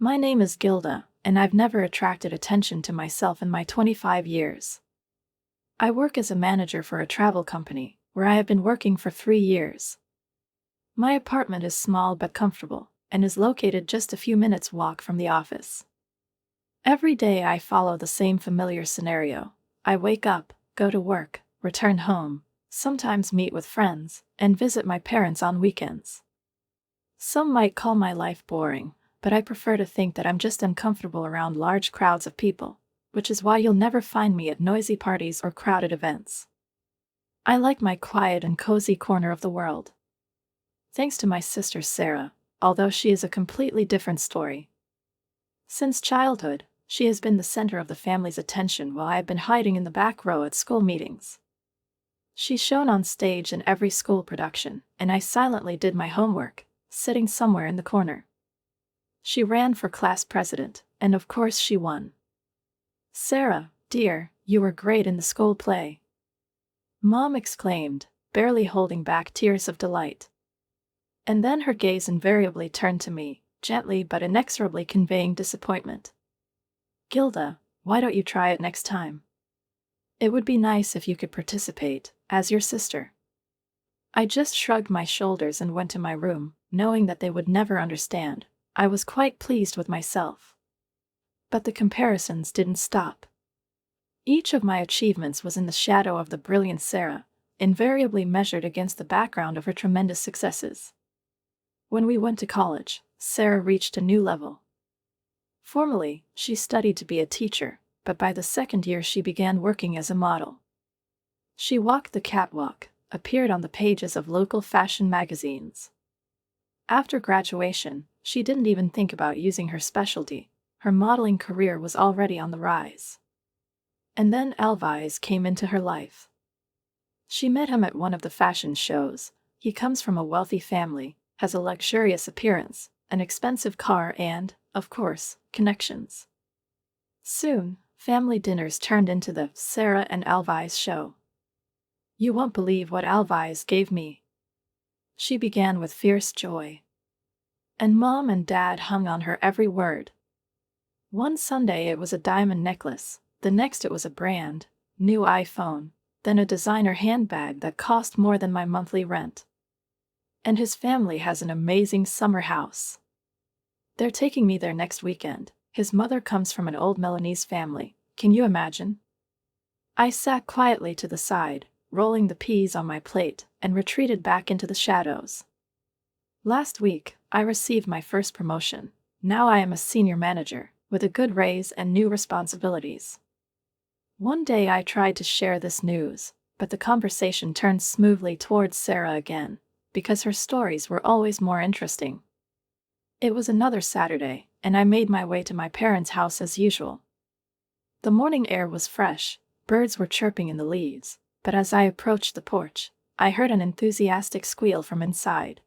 My name is Gilda, and I've never attracted attention to myself in my 25 years. I work as a manager for a travel company, where I have been working for 3 years. My apartment is small but comfortable, and is located just a few minutes' walk from the office. Every day I follow the same familiar scenario. I wake up, go to work, return home, sometimes meet with friends, and visit my parents on weekends. Some might call my life boring, but I prefer to think that I'm just uncomfortable around large crowds of people, which is why you'll never find me at noisy parties or crowded events. I like my quiet and cozy corner of the world. Thanks to my sister Sarah, although she is a completely different story. Since childhood, she has been the center of the family's attention while I have been hiding in the back row at school meetings. She's shown on stage in every school production, and I silently did my homework, sitting somewhere in the corner. She ran for class president, and of course she won. "Sarah, dear, you were great in the school play," Mom exclaimed, barely holding back tears of delight. And then her gaze invariably turned to me, gently but inexorably conveying disappointment. "Gilda, why don't you try it next time? It would be nice if you could participate, as your sister." I just shrugged my shoulders and went to my room, knowing that they would never understand. I was quite pleased with myself. But the comparisons didn't stop. Each of my achievements was in the shadow of the brilliant Sarah, invariably measured against the background of her tremendous successes. When we went to college, Sarah reached a new level. Formally, she studied to be a teacher, but by the second year she began working as a model. She walked the catwalk, appeared on the pages of local fashion magazines. After graduation, she didn't even think about using her specialty. Her modeling career was already on the rise. And then Elvis came into her life. She met him at one of the fashion shows. He comes from a wealthy family, has a luxurious appearance, an expensive car and, of course, connections. Soon, family dinners turned into the Sarah and Elvis show. "You won't believe what Elvis gave me," she began with fierce joy. And Mom and Dad hung on her every word. One Sunday it was a diamond necklace, the next it was a brand new iPhone, then a designer handbag that cost more than my monthly rent. And his family has an amazing summer house. They're taking me there next weekend. His mother comes from an old Milanese family. Can you imagine? I sat quietly to the side, rolling the peas on my plate, and retreated back into the shadows. Last week, I received my first promotion. Now I am a senior manager, with a good raise and new responsibilities. One day I tried to share this news, but the conversation turned smoothly towards Sarah again, because her stories were always more interesting. It was another Saturday, and I made my way to my parents' house as usual. The morning air was fresh, birds were chirping in the leaves, but as I approached the porch, I heard an enthusiastic squeal from inside.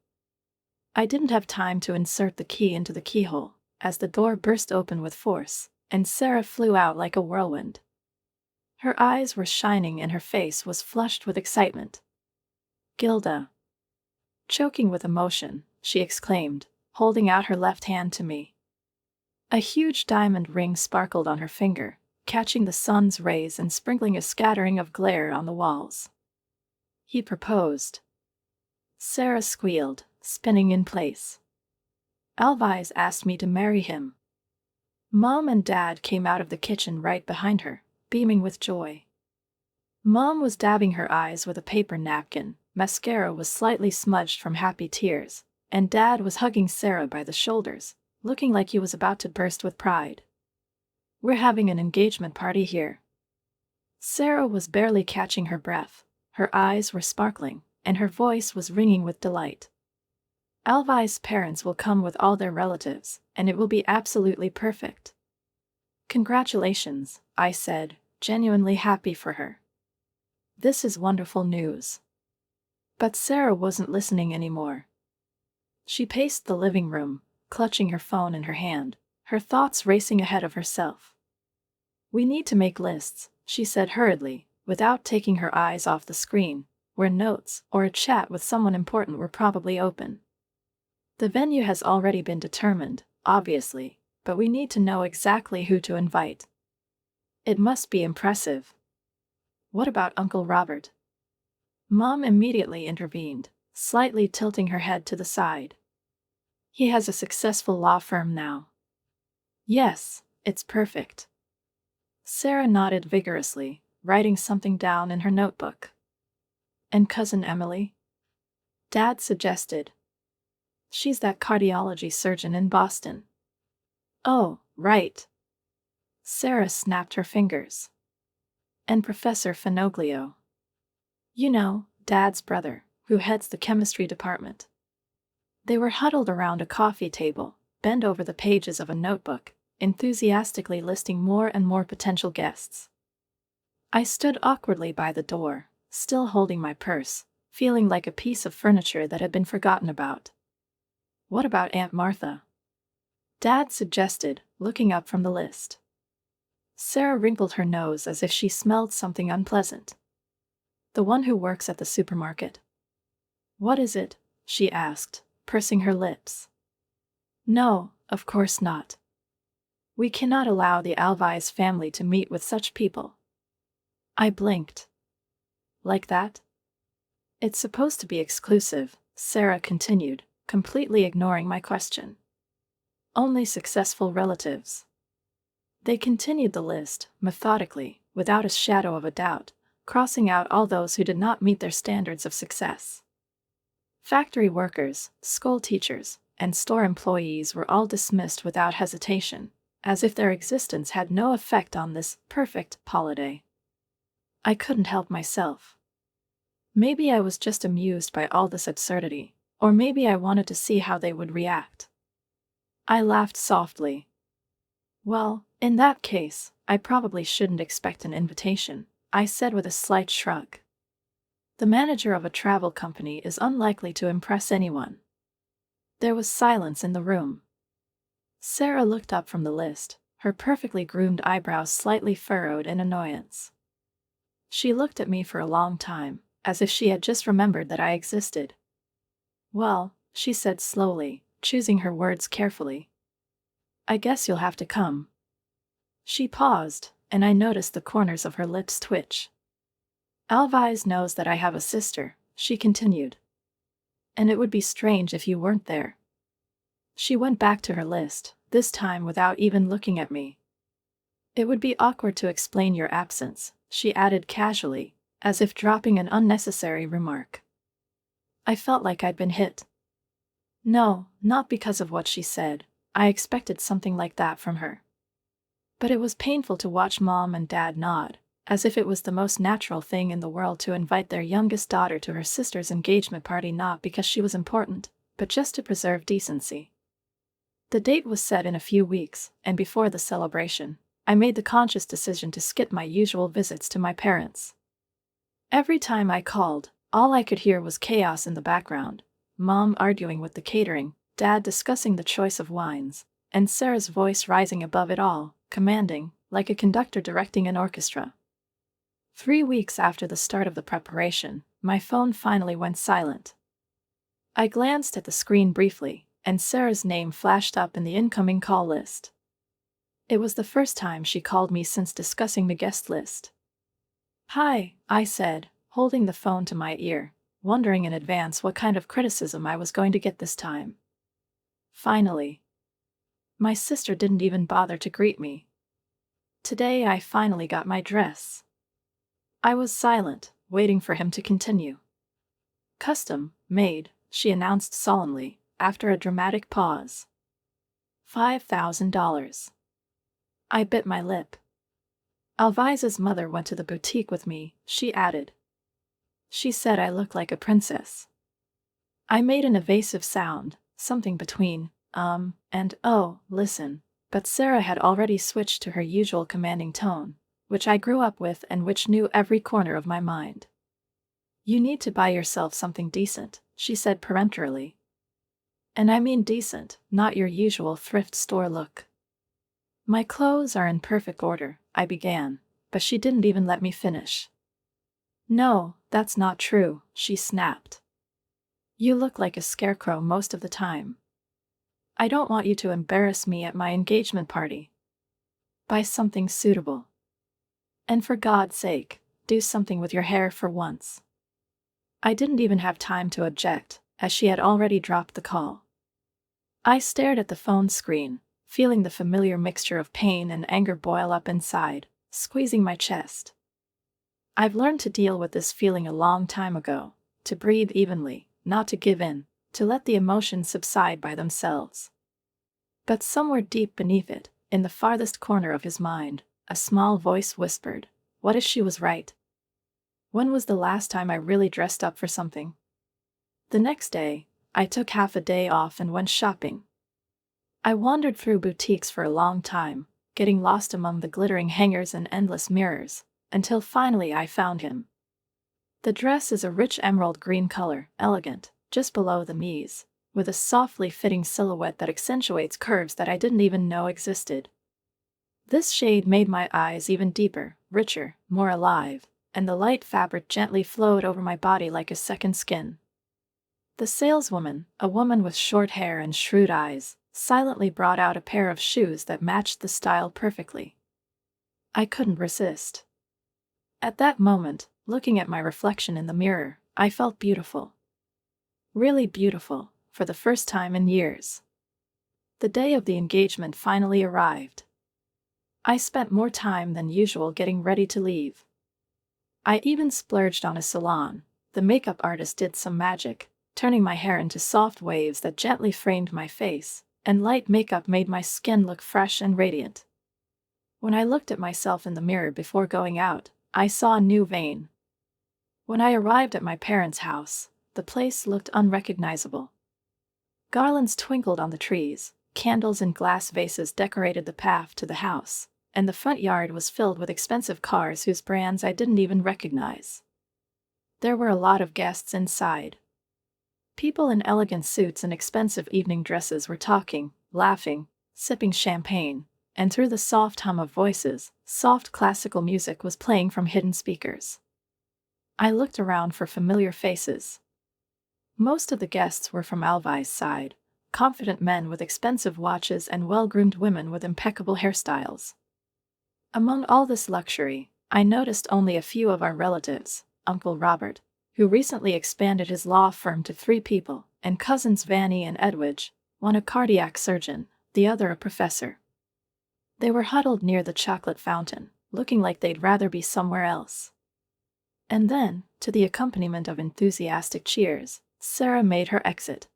I didn't have time to insert the key into the keyhole, as the door burst open with force, and Sarah flew out like a whirlwind. Her eyes were shining and her face was flushed with excitement. "Gilda." Choking with emotion, she exclaimed, holding out her left hand to me. A huge diamond ring sparkled on her finger, catching the sun's rays and sprinkling a scattering of glare on the walls. "He proposed." Sarah squealed, spinning in place. "Elvis asked me to marry him." Mom and Dad came out of the kitchen right behind her, beaming with joy. Mom was dabbing her eyes with a paper napkin, mascara was slightly smudged from happy tears, and Dad was hugging Sarah by the shoulders, looking like he was about to burst with pride. "We're having an engagement party here." Sarah was barely catching her breath, her eyes were sparkling, and her voice was ringing with delight. "Elvis' parents will come with all their relatives, and it will be absolutely perfect." "Congratulations," I said, genuinely happy for her. "This is wonderful news." But Sarah wasn't listening anymore. She paced the living room, clutching her phone in her hand, her thoughts racing ahead of herself. "We need to make lists," she said hurriedly, without taking her eyes off the screen, where notes or a chat with someone important were probably open. "The venue has already been determined, obviously, but we need to know exactly who to invite. It must be impressive. What about Uncle Robert? Mom immediately intervened, slightly tilting her head to the side. He has a successful law firm now. Yes, it's perfect. Sarah nodded vigorously, writing something down in her notebook. And Cousin Emily? Dad suggested. She's that cardiology surgeon in Boston. Oh, right. Sarah snapped her fingers. And Professor Finoglio. You know, Dad's brother, who heads the chemistry department. They were huddled around a coffee table, bent over the pages of a notebook, enthusiastically listing more and more potential guests. I stood awkwardly by the door, still holding my purse, feeling like a piece of furniture that had been forgotten about. What about Aunt Martha? Dad suggested, looking up from the list. Sarah wrinkled her nose as if she smelled something unpleasant. The one who works at the supermarket. What is it? She asked, pursing her lips. No, of course not. We cannot allow the Alvise family to meet with such people. I blinked. Like that? It's supposed to be exclusive, Sarah continued, completely ignoring my question. Only successful relatives. They continued the list, methodically, without a shadow of a doubt, crossing out all those who did not meet their standards of success. Factory workers, school teachers, and store employees were all dismissed without hesitation, as if their existence had no effect on this perfect holiday. I couldn't help myself. Maybe I was just amused by all this absurdity, or maybe I wanted to see how they would react. I laughed softly. Well, in that case, I probably shouldn't expect an invitation, I said with a slight shrug. The manager of a travel company is unlikely to impress anyone. There was silence in the room. Sarah looked up from the list, her perfectly groomed eyebrows slightly furrowed in annoyance. She looked at me for a long time, as if she had just remembered that I existed. Well, she said slowly, choosing her words carefully. I guess you'll have to come. She paused, and I noticed the corners of her lips twitch. Alvise knows that I have a sister, she continued. And it would be strange if you weren't there. She went back to her list, this time without even looking at me. It would be awkward to explain your absence, she added casually, as if dropping an unnecessary remark. I felt like I'd been hit. No, not because of what she said. I expected something like that from her. But it was painful to watch Mom and Dad nod, as if it was the most natural thing in the world to invite their youngest daughter to her sister's engagement party, not because she was important, but just to preserve decency. The date was set in a few weeks, and before the celebration, I made the conscious decision to skip my usual visits to my parents. Every time I called, all I could hear was chaos in the background, Mom arguing with the catering, Dad discussing the choice of wines, and Sarah's voice rising above it all, commanding, like a conductor directing an orchestra. 3 weeks after the start of the preparation, my phone finally went silent. I glanced at the screen briefly, and Sarah's name flashed up in the incoming call list. It was the first time she called me since discussing the guest list. Hi, I said, holding the phone to my ear, wondering in advance what kind of criticism I was going to get this time. Finally. My sister didn't even bother to greet me. Today I finally got my dress. I was silent, waiting for him to continue. Custom made, she announced solemnly, after a dramatic pause. $5,000. I bit my lip. Alvise's mother went to the boutique with me, she added. She said I look like a princess. I made an evasive sound, something between, and oh, listen, but Sarah had already switched to her usual commanding tone, which I grew up with and which knew every corner of my mind. You need to buy yourself something decent, she said peremptorily. And I mean decent, not your usual thrift store look. My clothes are in perfect order, I began, but she didn't even let me finish. No, that's not true, she snapped. You look like a scarecrow most of the time. I don't want you to embarrass me at my engagement party. Buy something suitable. And for God's sake, do something with your hair for once." I didn't even have time to object, as she had already dropped the call. I stared at the phone screen, feeling the familiar mixture of pain and anger boil up inside, squeezing my chest. I've learned to deal with this feeling a long time ago, to breathe evenly, not to give in, to let the emotions subside by themselves. But somewhere deep beneath it, in the farthest corner of his mind, a small voice whispered, "What if she was right? When was the last time I really dressed up for something?" The next day, I took half a day off and went shopping. I wandered through boutiques for a long time, getting lost among the glittering hangers and endless mirrors, until finally I found him. The dress is a rich emerald green color, elegant, just below the knees, with a softly fitting silhouette that accentuates curves that I didn't even know existed. This shade made my eyes even deeper, richer, more alive, and the light fabric gently flowed over my body like a second skin. The saleswoman, a woman with short hair and shrewd eyes, silently brought out a pair of shoes that matched the style perfectly. I couldn't resist. At that moment, looking at my reflection in the mirror, I felt beautiful. Really beautiful, for the first time in years. The day of the engagement finally arrived. I spent more time than usual getting ready to leave. I even splurged on a salon. The makeup artist did some magic, turning my hair into soft waves that gently framed my face, and light makeup made my skin look fresh and radiant. When I looked at myself in the mirror before going out, I saw a new vein. When I arrived at my parents' house, the place looked unrecognizable. Garlands twinkled on the trees, candles in glass vases decorated the path to the house, and the front yard was filled with expensive cars whose brands I didn't even recognize. There were a lot of guests inside. People in elegant suits and expensive evening dresses were talking, laughing, sipping champagne, and through the soft hum of voices, soft classical music was playing from hidden speakers. I looked around for familiar faces. Most of the guests were from Alvai's side, confident men with expensive watches and well-groomed women with impeccable hairstyles. Among all this luxury, I noticed only a few of our relatives, Uncle Robert, who recently expanded his law firm to 3 people, and cousins Vanny and Edwidge, one a cardiac surgeon, the other a professor. They were huddled near the chocolate fountain, looking like they'd rather be somewhere else. And then, to the accompaniment of enthusiastic cheers, Sarah made her exit.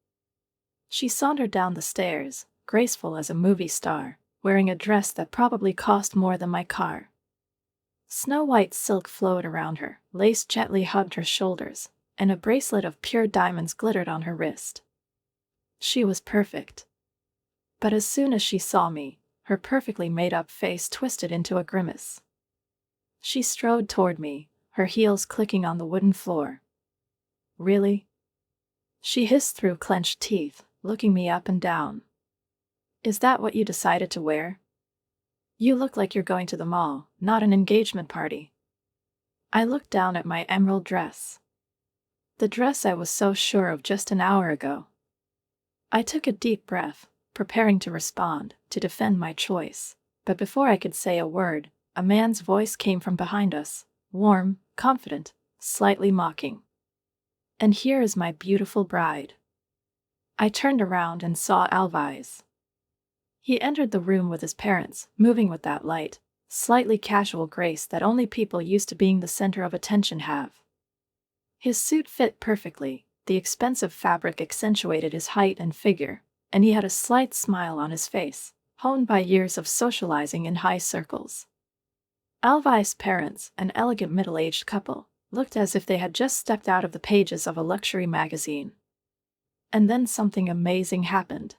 She sauntered down the stairs, graceful as a movie star, wearing a dress that probably cost more than my car. Snow-white silk flowed around her, lace gently hugged her shoulders, and a bracelet of pure diamonds glittered on her wrist. She was perfect. But as soon as she saw me, her perfectly made-up face twisted into a grimace. She strode toward me, her heels clicking on the wooden floor. "Really?" she hissed through clenched teeth, looking me up and down. "Is that what you decided to wear? You look like you're going to the mall, not an engagement party." I looked down at my emerald dress. The dress I was so sure of just an hour ago. I took a deep breath, preparing to respond, to defend my choice, but before I could say a word, a man's voice came from behind us, warm, confident, slightly mocking. "And here is my beautiful bride." I turned around and saw Alvise. He entered the room with his parents, moving with that light, slightly casual grace that only people used to being the center of attention have. His suit fit perfectly, the expensive fabric accentuated his height and figure, and he had a slight smile on his face, honed by years of socializing in high circles. Alvise's parents, an elegant middle-aged couple, looked as if they had just stepped out of the pages of a luxury magazine. And then something amazing happened.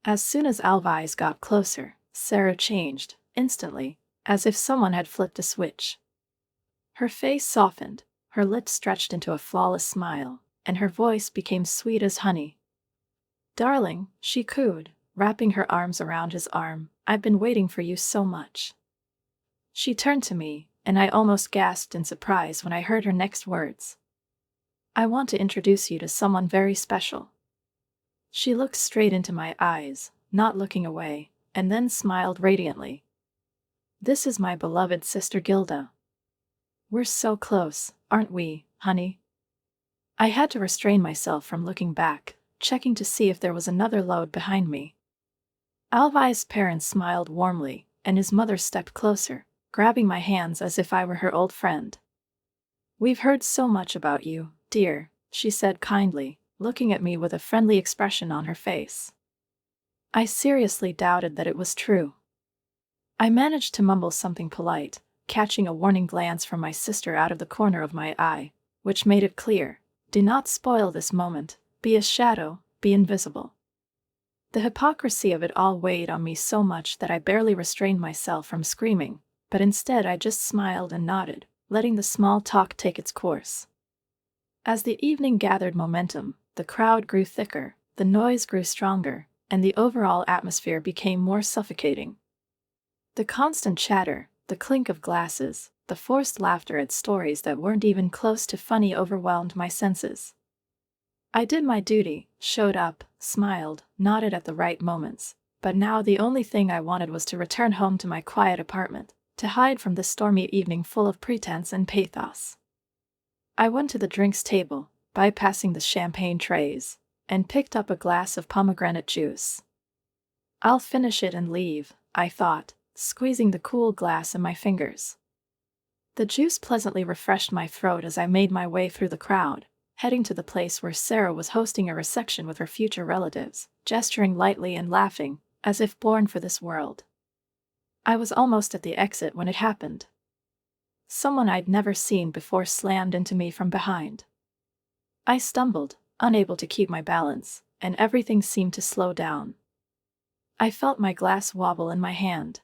As soon as Alvise got closer, Sarah changed, instantly, as if someone had flipped a switch. Her face softened, her lips stretched into a flawless smile, and her voice became sweet as honey. "Darling," she cooed, wrapping her arms around his arm, "I've been waiting for you so much." She turned to me, and I almost gasped in surprise when I heard her next words. "I want to introduce you to someone very special." She looked straight into my eyes, not looking away, and then smiled radiantly. "This is my beloved sister Gilda. We're so close, aren't we, honey?" I had to restrain myself from looking back, checking to see if there was another load behind me. Alvi's parents smiled warmly, and his mother stepped closer, grabbing my hands as if I were her old friend. "We've heard so much about you, dear," she said kindly, looking at me with a friendly expression on her face. I seriously doubted that it was true. I managed to mumble something polite, catching a warning glance from my sister out of the corner of my eye, which made it clear: do not spoil this moment, be a shadow, be invisible. The hypocrisy of it all weighed on me so much that I barely restrained myself from screaming, but instead I just smiled and nodded, letting the small talk take its course. As the evening gathered momentum, the crowd grew thicker, the noise grew stronger, and the overall atmosphere became more suffocating. The constant chatter, the clink of glasses, the forced laughter at stories that weren't even close to funny overwhelmed my senses. I did my duty, showed up, smiled, nodded at the right moments, but now the only thing I wanted was to return home to my quiet apartment, to hide from the stormy evening full of pretense and pathos. I went to the drinks table, bypassing the champagne trays, and picked up a glass of pomegranate juice. "I'll finish it and leave," I thought, squeezing the cool glass in my fingers. The juice pleasantly refreshed my throat as I made my way through the crowd, heading to the place where Sarah was hosting a reception with her future relatives, gesturing lightly and laughing, as if born for this world. I was almost at the exit when it happened. Someone I'd never seen before slammed into me from behind. I stumbled, unable to keep my balance, and everything seemed to slow down. I felt my glass wobble in my hand.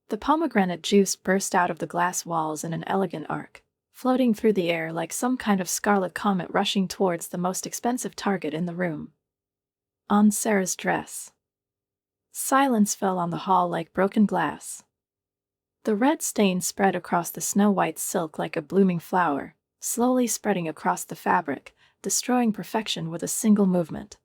The pomegranate juice burst out of the glass walls in an elegant arc, floating through the air like some kind of scarlet comet rushing towards the most expensive target in the room. On Sarah's dress. Silence fell on the hall like broken glass. The red stain spread across the snow-white silk like a blooming flower, slowly spreading across the fabric, destroying perfection with a single movement.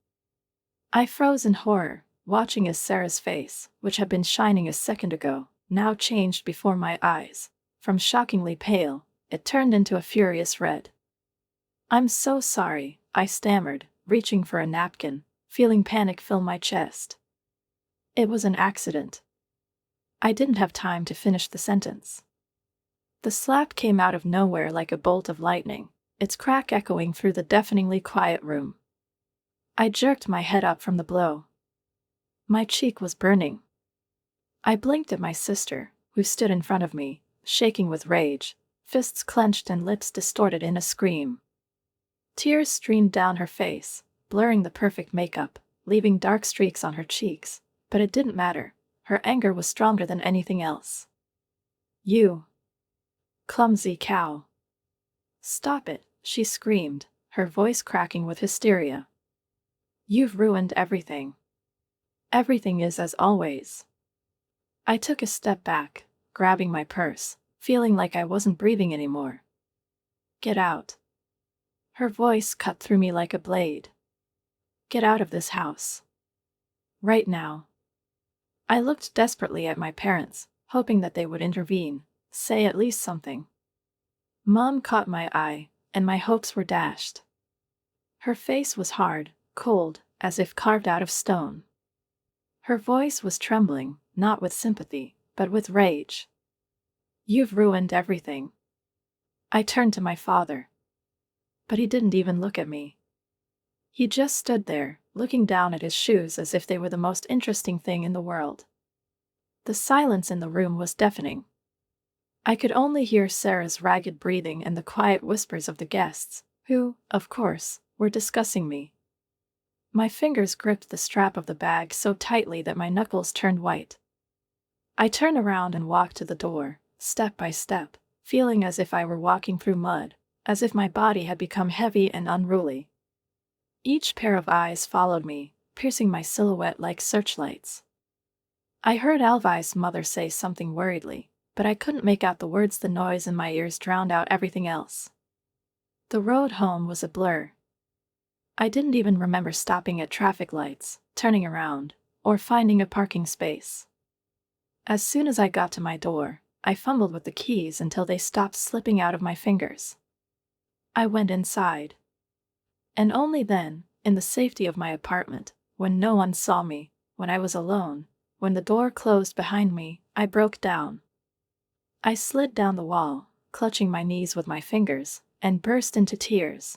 I froze in horror, watching as Sarah's face, which had been shining a second ago, now changed before my eyes. From shockingly pale, it turned into a furious red. "I'm so sorry," I stammered, reaching for a napkin, feeling panic fill my chest. "It was an accident." I didn't have time to finish the sentence. The slap came out of nowhere like a bolt of lightning, its crack echoing through the deafeningly quiet room. I jerked my head up from the blow. My cheek was burning. I blinked at my sister, who stood in front of me, shaking with rage, fists clenched and lips distorted in a scream. Tears streamed down her face, blurring the perfect makeup, leaving dark streaks on her cheeks, but it didn't matter. Her anger was stronger than anything else. "You clumsy cow. Stop it," she screamed, her voice cracking with hysteria. "You've ruined everything. Everything is as always." I took a step back, grabbing my purse, feeling like I wasn't breathing anymore. "Get out." Her voice cut through me like a blade. "Get out of this house. Right now." I looked desperately at my parents, hoping that they would intervene, say at least something. Mom caught my eye, and my hopes were dashed. Her face was hard, cold, as if carved out of stone. Her voice was trembling, not with sympathy, but with rage. "You've ruined everything." I turned to my father. But he didn't even look at me. He just stood there, looking down at his shoes as if they were the most interesting thing in the world. The silence in the room was deafening. I could only hear Sarah's ragged breathing and the quiet whispers of the guests, who, of course, were discussing me. My fingers gripped the strap of the bag so tightly that my knuckles turned white. I turned around and walked to the door, step by step, feeling as if I were walking through mud, as if my body had become heavy and unruly. Each pair of eyes followed me, piercing my silhouette like searchlights. I heard Alvi's mother say something worriedly, but I couldn't make out the words. The noise in my ears drowned out everything else. The road home was a blur. I didn't even remember stopping at traffic lights, turning around, or finding a parking space. As soon as I got to my door, I fumbled with the keys until they stopped slipping out of my fingers. I went inside. And only then, in the safety of my apartment, when no one saw me, when I was alone, when the door closed behind me, I broke down. I slid down the wall, clutching my knees with my fingers, and burst into tears.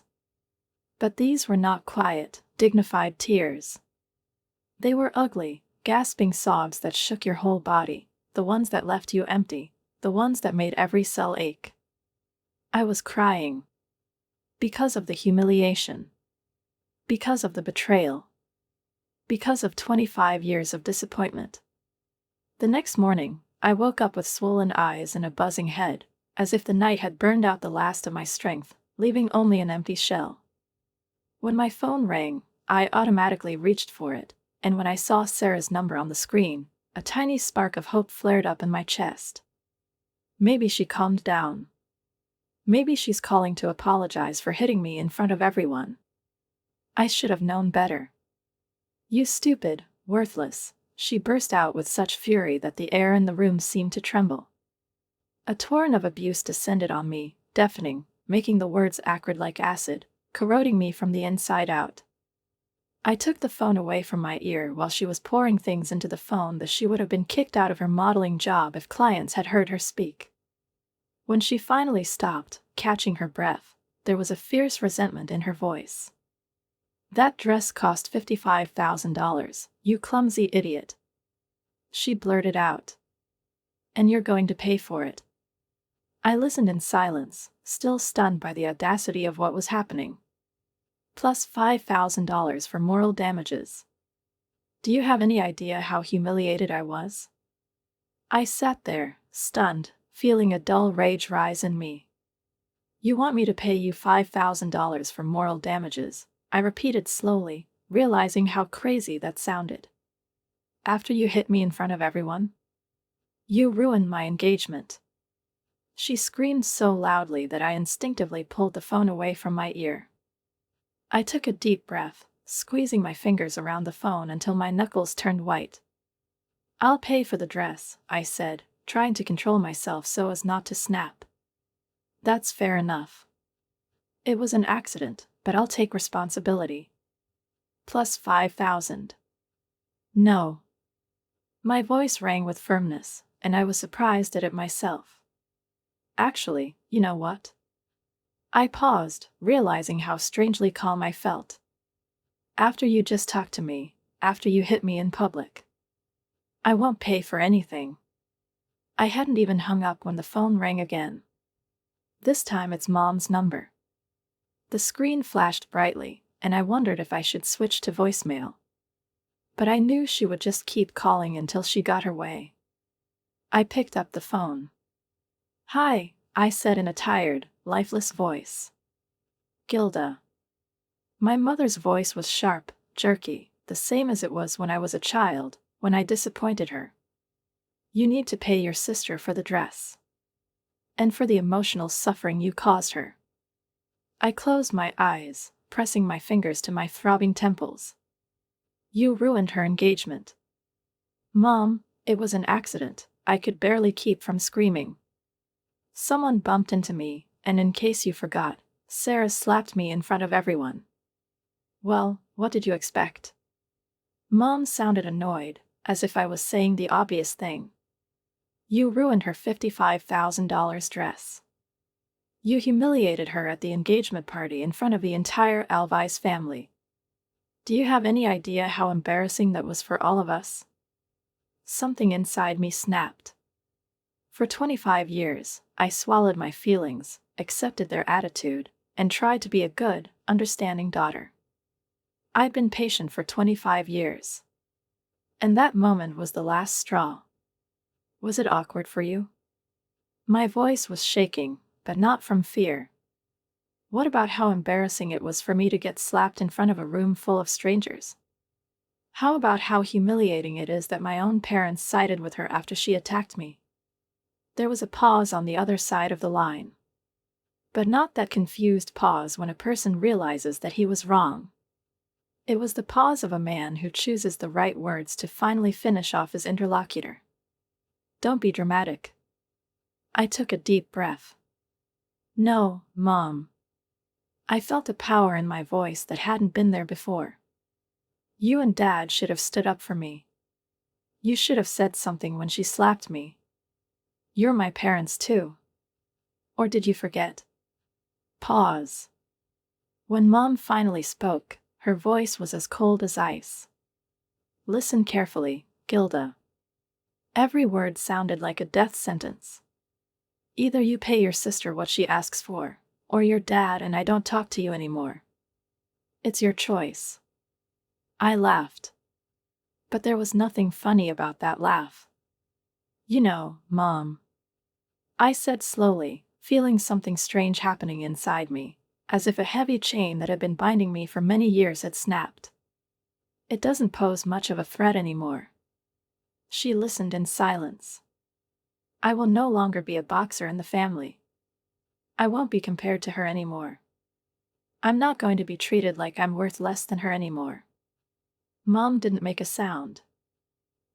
But these were not quiet, dignified tears. They were ugly, gasping sobs that shook your whole body, the ones that left you empty, the ones that made every cell ache. I was crying. Because of the humiliation. Because of the betrayal. Because of 25 years of disappointment. The next morning, I woke up with swollen eyes and a buzzing head, as if the night had burned out the last of my strength, leaving only an empty shell. When my phone rang, I automatically reached for it, and when I saw Sarah's number on the screen, a tiny spark of hope flared up in my chest. Maybe she calmed down. Maybe she's calling to apologize for hitting me in front of everyone. I should have known better. You stupid, worthless, she burst out with such fury that the air in the room seemed to tremble. A torrent of abuse descended on me, deafening, making the words acrid like acid, corroding me from the inside out. I took the phone away from my ear while she was pouring things into the phone that she would have been kicked out of her modeling job if clients had heard her speak. When she finally stopped, catching her breath, there was a fierce resentment in her voice. That dress cost $55,000, you clumsy idiot. She blurted out. And you're going to pay for it. I listened in silence, still stunned by the audacity of what was happening. Plus $5,000 for moral damages. Do you have any idea how humiliated I was? I sat there, stunned, feeling a dull rage rise in me. You want me to pay you $5,000 for moral damages, I repeated slowly, realizing how crazy that sounded. After you hit me in front of everyone? You ruined my engagement. She screamed so loudly that I instinctively pulled the phone away from my ear. I took a deep breath, squeezing my fingers around the phone until my knuckles turned white. I'll pay for the dress, I said, trying to control myself so as not to snap. That's fair enough. It was an accident, but I'll take responsibility. Plus $5,000. No. My voice rang with firmness, and I was surprised at it myself. Actually, you know what? I paused, realizing how strangely calm I felt. After you just talked to me, after you hit me in public, I won't pay for anything. I hadn't even hung up when the phone rang again. This time it's Mom's number. The screen flashed brightly, and I wondered if I should switch to voicemail. But I knew she would just keep calling until she got her way. I picked up the phone. Hi, I said in a tired, lifeless voice. Gilda. My mother's voice was sharp, jerky, the same as it was when I was a child, when I disappointed her. You need to pay your sister for the dress. And for the emotional suffering you caused her. I closed my eyes, pressing my fingers to my throbbing temples. You ruined her engagement. Mom, it was an accident, I could barely keep from screaming. Someone bumped into me, and in case you forgot, Sarah slapped me in front of everyone. Well, what did you expect? Mom sounded annoyed, as if I was saying the obvious thing. You ruined her $55,000 dress. You humiliated her at the engagement party in front of the entire Alvi's family. Do you have any idea how embarrassing that was for all of us? Something inside me snapped. For 25 years, I swallowed my feelings, accepted their attitude, and tried to be a good, understanding daughter. I'd been patient for 25 years. And that moment was the last straw. Was it awkward for you? My voice was shaking, but not from fear. What about how embarrassing it was for me to get slapped in front of a room full of strangers? How about how humiliating it is that my own parents sided with her after she attacked me? There was a pause on the other side of the line. But not that confused pause when a person realizes that he was wrong. It was the pause of a man who chooses the right words to finally finish off his interlocutor. Don't be dramatic. I took a deep breath. No, Mom. I felt a power in my voice that hadn't been there before. You and Dad should have stood up for me. You should have said something when she slapped me. You're my parents too. Or did you forget? Pause. When Mom finally spoke, her voice was as cold as ice. Listen carefully, Gilda. Every word sounded like a death sentence. Either you pay your sister what she asks for, or your dad and I don't talk to you anymore. It's your choice. I laughed. But there was nothing funny about that laugh. You know, Mom. I said slowly, feeling something strange happening inside me, as if a heavy chain that had been binding me for many years had snapped. It doesn't pose much of a threat anymore. She listened in silence. I will no longer be a boxer in the family. I won't be compared to her anymore. I'm not going to be treated like I'm worth less than her anymore. Mom didn't make a sound.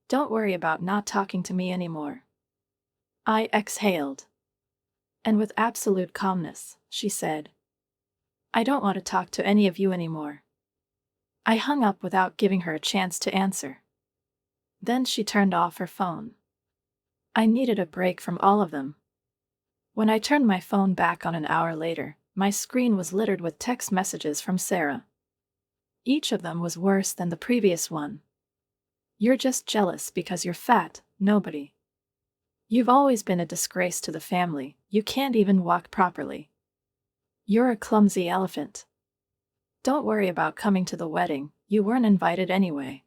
Don't worry about not talking to me anymore. I exhaled. And with absolute calmness, she said, I don't want to talk to any of you anymore. I hung up without giving her a chance to answer. Then she turned off her phone. I needed a break from all of them. When I turned my phone back on an hour later, my screen was littered with text messages from Sarah. Each of them was worse than the previous one. You're just jealous because you're fat, nobody. You've always been a disgrace to the family, you can't even walk properly. You're a clumsy elephant. Don't worry about coming to the wedding, you weren't invited anyway.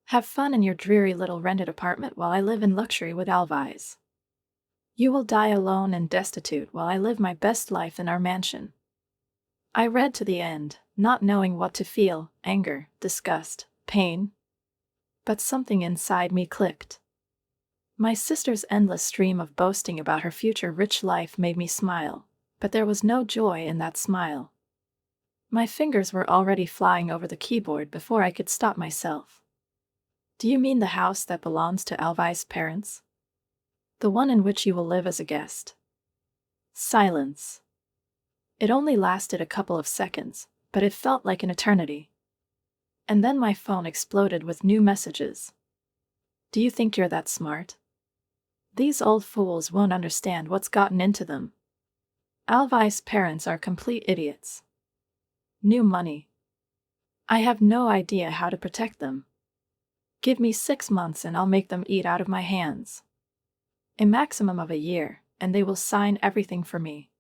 Have fun in your dreary little rented apartment while I live in luxury with Alvise. You will die alone and destitute while I live my best life in our mansion. I read to the end, not knowing what to feel, anger, disgust, pain. But something inside me clicked. My sister's endless stream of boasting about her future rich life made me smile, but there was no joy in that smile. My fingers were already flying over the keyboard before I could stop myself. Do you mean the house that belongs to Alvise's parents? The one in which you will live as a guest? Silence. It only lasted a couple of seconds, but it felt like an eternity. And then my phone exploded with new messages. Do you think you're that smart? These old fools won't understand what's gotten into them. Alvise's parents are complete idiots. New money. I have no idea how to protect them. Give me 6 months and I'll make them eat out of my hands. A maximum of a year, and they will sign everything for me.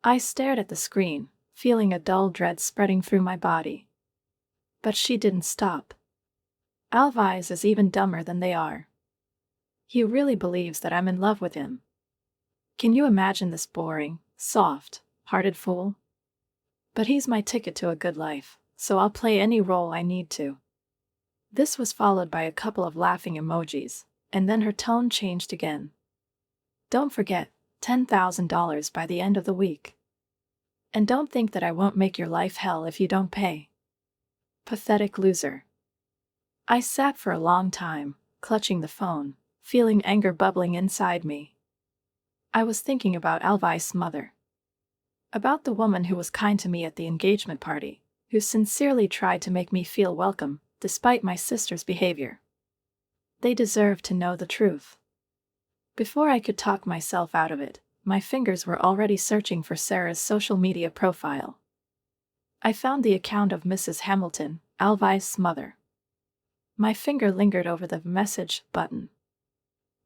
I stared at the screen, feeling a dull dread spreading through my body. But she didn't stop. Alvise is even dumber than they are. He really believes that I'm in love with him. Can you imagine this boring, soft-hearted fool? But he's my ticket to a good life, so I'll play any role I need to. This was followed by a couple of laughing emojis, and then her tone changed again. Don't forget, $10,000 by the end of the week. And don't think that I won't make your life hell if you don't pay. Pathetic loser. I sat for a long time, clutching the phone, feeling anger bubbling inside me. I was thinking about Alvise's mother. About the woman who was kind to me at the engagement party, who sincerely tried to make me feel welcome, despite my sister's behavior. They deserved to know the truth. Before I could talk myself out of it, my fingers were already searching for Sarah's social media profile. I found the account of Mrs. Hamilton, Alvise's mother. My finger lingered over the message button.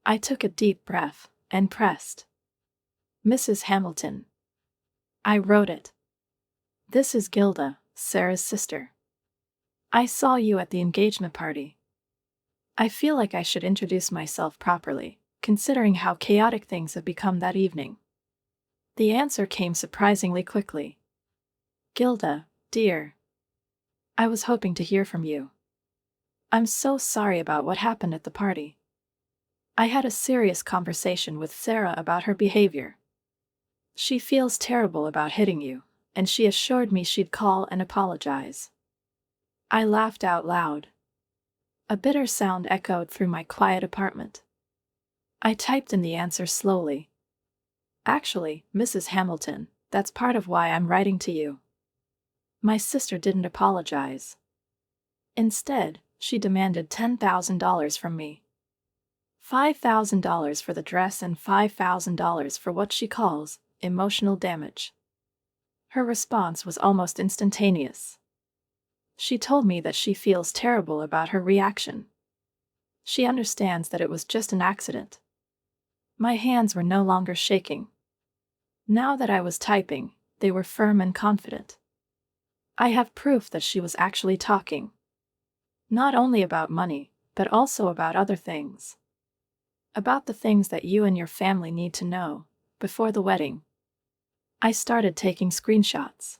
I took a deep breath and pressed. Mrs. Hamilton. I wrote it. This is Gilda, Sarah's sister. I saw you at the engagement party. I feel like I should introduce myself properly, considering how chaotic things have become that evening. The answer came surprisingly quickly. Gilda, dear. I was hoping to hear from you. I'm so sorry about what happened at the party. I had a serious conversation with Sarah about her behavior. She feels terrible about hitting you, and she assured me she'd call and apologize. I laughed out loud. A bitter sound echoed through my quiet apartment. I typed in the answer slowly. Actually, Mrs. Hamilton, that's part of why I'm writing to you. My sister didn't apologize. Instead, she demanded $10,000 from me. $5,000 for the dress and $5,000 for what she calls emotional damage. Her response was almost instantaneous. She told me that she feels terrible about her reaction. She understands that it was just an accident. My hands were no longer shaking. Now that I was typing, they were firm and confident. I have proof that she was actually talking. Not only about money, but also about other things. About the things that you and your family need to know before the wedding. I started taking screenshots.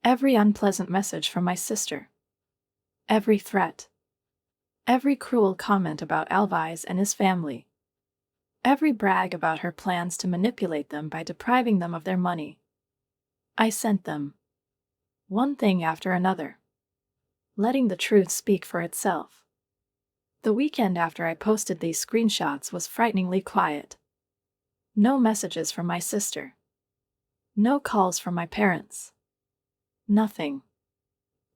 Every unpleasant message from my sister. Every threat. Every cruel comment about Elvis and his family. Every brag about her plans to manipulate them by depriving them of their money. I sent them. One thing after another. Letting the truth speak for itself. The weekend after I posted these screenshots was frighteningly quiet. No messages from my sister. No calls from my parents. Nothing.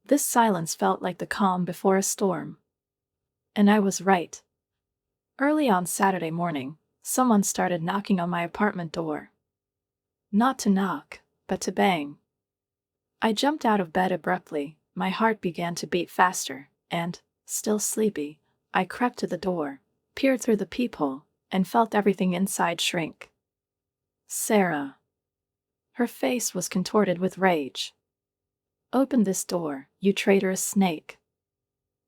This silence felt like the calm before a storm. And I was right. Early on Saturday morning, someone started knocking on my apartment door. Not to knock, but to bang. I jumped out of bed abruptly, my heart began to beat faster, and, still sleepy, I crept to the door, peered through the peephole, and felt everything inside shrink. Sarah. Her face was contorted with rage. Open this door, you traitorous snake.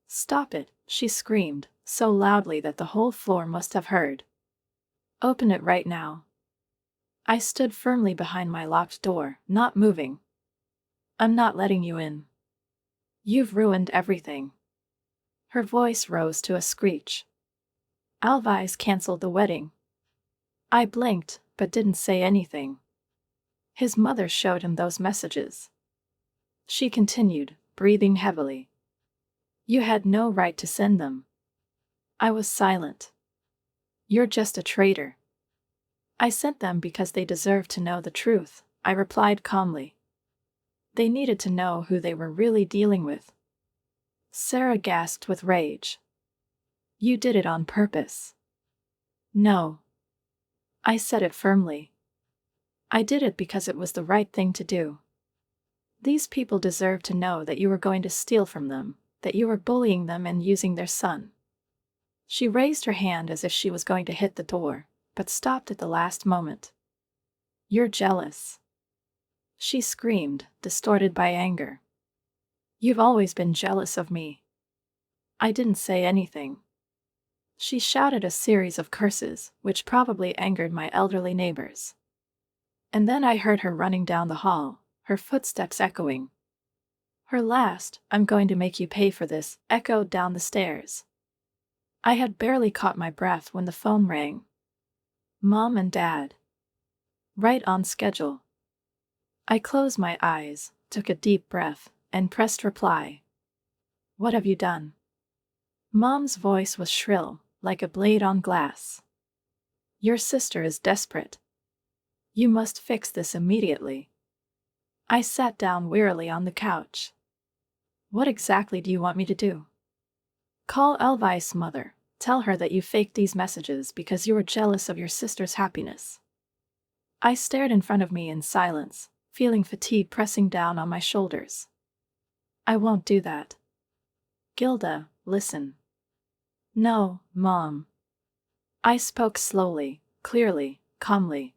Stop it, she screamed, so loudly that the whole floor must have heard. Open it right now. I stood firmly behind my locked door, not moving. I'm not letting you in. You've ruined everything. Her voice rose to a screech. Elvis canceled the wedding. I blinked, but didn't say anything. His mother showed him those messages. She continued, breathing heavily. You had no right to send them. I was silent. You're just a traitor. I sent them because they deserved to know the truth, I replied calmly. They needed to know who they were really dealing with. Sarah gasped with rage. You did it on purpose. No. I said it firmly. I did it because it was the right thing to do. These people deserve to know that you were going to steal from them, that you were bullying them and using their son. She raised her hand as if she was going to hit the door, but stopped at the last moment. You're jealous. She screamed, distorted by anger. You've always been jealous of me. I didn't say anything. She shouted a series of curses, which probably angered my elderly neighbors. And then I heard her running down the hall, her footsteps echoing. Her last, I'm going to make you pay for this, echoed down the stairs. I had barely caught my breath when the phone rang. Mom and Dad. Right on schedule. I closed my eyes, took a deep breath, and pressed reply. What have you done? Mom's voice was shrill, like a blade on glass. Your sister is desperate. You must fix this immediately. I sat down wearily on the couch. What exactly do you want me to do? Call Elvis' mother. Tell her that you faked these messages because you were jealous of your sister's happiness. I stared in front of me in silence, feeling fatigue pressing down on my shoulders. I won't do that. Gilda, listen. No, Mom. I spoke slowly, clearly, calmly.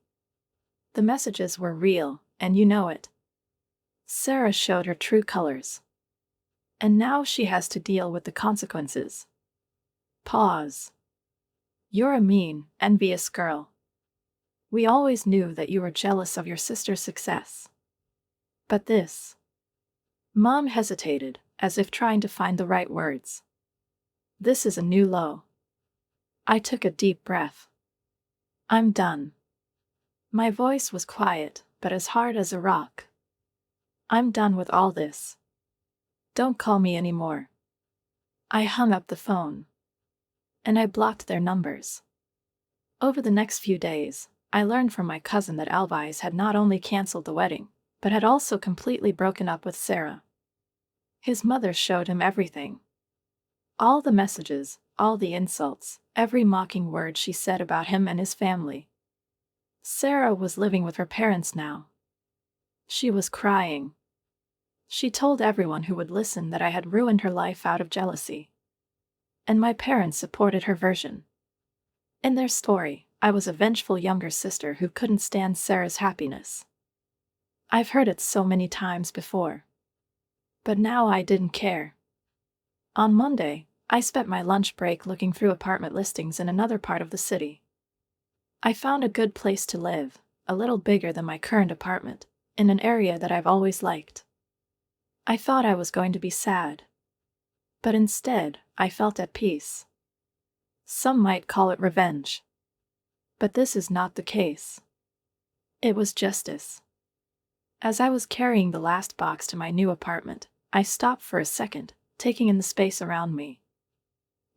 The messages were real, and you know it. Sarah showed her true colors. And now she has to deal with the consequences. Pause. You're a mean, envious girl. We always knew that you were jealous of your sister's success. But this. Mom hesitated, as if trying to find the right words. This is a new low. I took a deep breath. I'm done. My voice was quiet, but as hard as a rock. I'm done with all this. Don't call me anymore. I hung up the phone. And I blocked their numbers. Over the next few days, I learned from my cousin that Alvise had not only cancelled the wedding, but had also completely broken up with Sarah. His mother showed him everything. All the messages, all the insults, every mocking word she said about him and his family. Sarah was living with her parents now. She was crying. She told everyone who would listen that I had ruined her life out of jealousy. And my parents supported her version. In their story, I was a vengeful younger sister who couldn't stand Sarah's happiness. I've heard it so many times before. But now I didn't care. On Monday, I spent my lunch break looking through apartment listings in another part of the city. I found a good place to live, a little bigger than my current apartment, in an area that I've always liked. I thought I was going to be sad. But instead, I felt at peace. Some might call it revenge. But this is not the case. It was justice. As I was carrying the last box to my new apartment, I stopped for a second, taking in the space around me.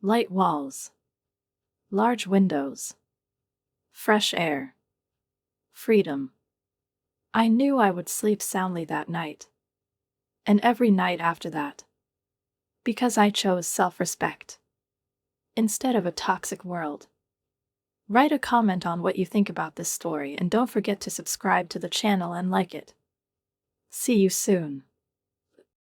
Light walls. Large windows. Fresh air. Freedom. I knew I would sleep soundly that night. And every night after that. Because I chose self-respect. Instead of a toxic world. Write a comment on what you think about this story and don't forget to subscribe to the channel and like it. See you soon.